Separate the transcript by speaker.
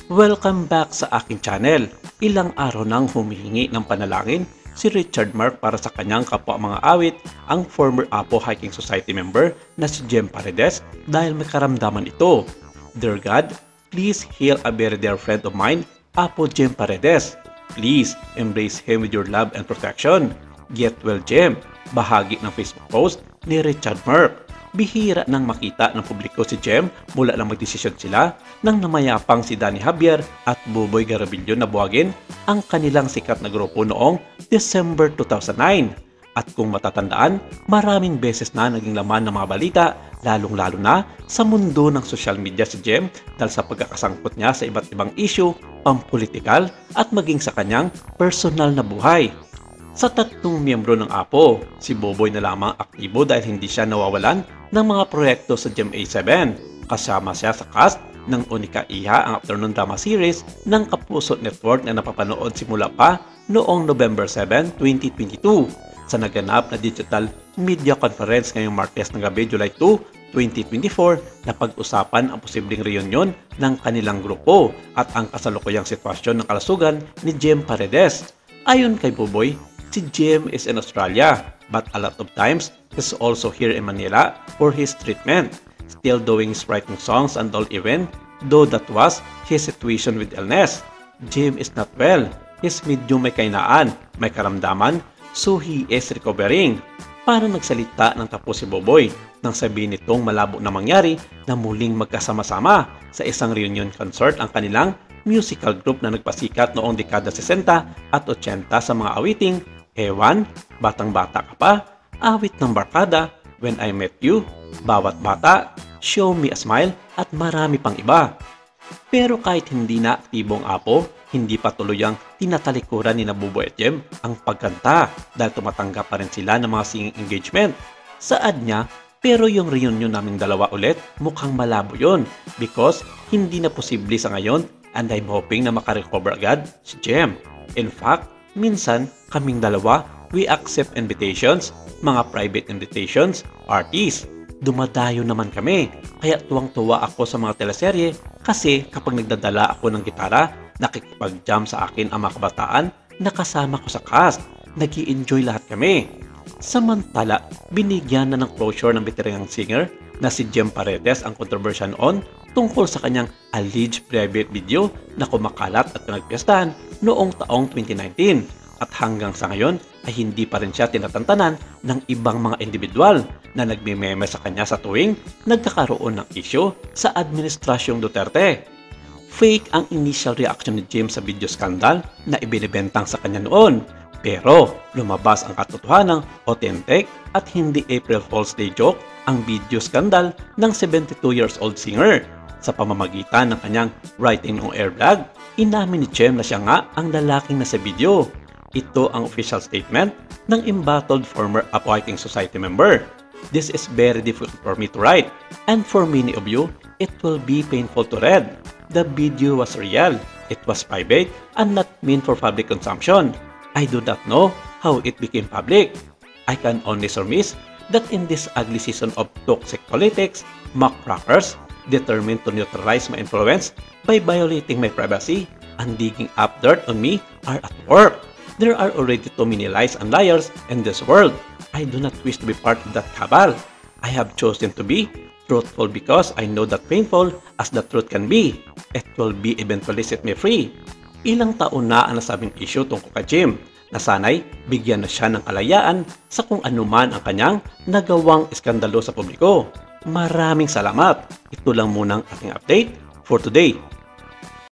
Speaker 1: Welcome back sa aking channel. Ilang araw nang humihingi ng panalangin si Richard Mark para sa kanyang kapwa mga awit, ang former Apo Hiking Society member na si Jem Paredes dahil may karamdaman ito. Dear God, please heal a very dear friend of mine, Apo Jem Paredes. Please embrace him with your love and protection. Get well, Jem. Bahagi ng Facebook post ni Richard Mark. Bihira nang makita ng publiko si Jem mula nang magdesisyon sila nang namayapang si Danny Javier at Buboy Garabillo na buwagin ang kanilang sikat na grupo noong December 2009. At kung matatandaan, maraming beses na naging laman ng mga balita, lalong-lalo na sa mundo ng social media si Jem dahil sa pagkakasangkot niya sa iba't ibang issue, pampolitikal at maging sa kanyang personal na buhay. Sa tatlong miyembro ng Apo, si Buboy na lamang aktibo dahil hindi siya nawawalan ng mga proyekto sa GMA7. Kasama siya sa cast ng Unika Iha, ang afternoon drama series ng Kapuso Network na napapanood simula pa noong November 7, 2022 sa naganap na digital media conference ngayong Martes ng gabi, July 2, 2024 na pag-usapan ang posibleng reunion ng kanilang grupo at ang kasalukuyang sitwasyon ng kalusugan ni Jem Paredes. Ayon kay Buboy, si Jem is in Australia, but a lot of times he's also here in Manila for his treatment, still doing his writing songs and all, even though that was his situation with illness. Jem is not well. He's medyo may kainaan, may karamdaman, so he is recovering. Parang nagsalita ng tapos si Buboy nang sabihin nitong malabo na mangyari na muling magkasama-sama sa isang reunion concert ang kanilang musical group na nagpasikat noong dekada 60 at 80 sa mga awiting Ewan, Batang-Bata Ka Pa, Awit ng Barkada, When I Met You, Bawat Bata, Show Me a Smile at marami pang iba. Pero kahit hindi na aktibong Apo, hindi pa tuluyang tinatalikuran ni Buboy at Jem ang pagkanta dahil tumatanggap pa rin sila ng mga singing engagement. Saad niya, pero yung reunion naming dalawa ulit, mukhang malabo yun because hindi na posible sa ngayon and I'm hoping na makarecover agad si Jem. In fact, minsan kaming dalawa, we accept invitations, mga private invitations, parties. Dumadayo naman kami, kaya tuwang-tuwa ako sa mga teleserye kasi kapag nagdadala ako ng gitara, nakikipag-jam sa akin ang mga kabataan na kasama ko sa cast. Nag-i-enjoy lahat kami. Samantala, binigyan na ng closure ng veteranang singer na si Jem Paredes ang controversy noon tungkol sa kanyang alleged private video na kumakalat at pinagpiestahan noong taong 2019. At hanggang sa ngayon ay hindi pa rin siya tinatantanan ng ibang mga individual na nagmimeme sa kanya sa tuwing nagkakaroon ng issue sa Administrasyong Duterte. Fake ang initial reaction ni Jem sa video scandal na ibinibentang sa kanya noon. Pero lumabas ang katotohanang authentic at hindi April Fool's Day joke ang video scandal ng 72 years old singer. Sa pamamagitan ng kanyang writing on air vlog, inamin ni Jem na siya nga ang lalaking nasa video. Ito ang official statement ng embattled former Apo Hiking Society member. This is very difficult for me to write, and for many of you, it will be painful to read. The video was real, it was private, and not meant for public consumption. I do not know how it became public. I can only surmise that in this ugly season of toxic politics, mock crackers, determined to neutralize my influence by violating my privacy and digging up dirt on me, are at work. There are already too many lies and liars in this world. I do not wish to be part of that cabal. I have chosen to be truthful because I know that painful as the truth can be, it will be eventually set me free. Ilang taon na ang nasabing issue tungkol kay Jem na sana'y bigyan na siya ng kalayaan sa kung anuman ang kanyang nagawang iskandalo sa publiko. Maraming salamat. Ito lang munang ating update for today.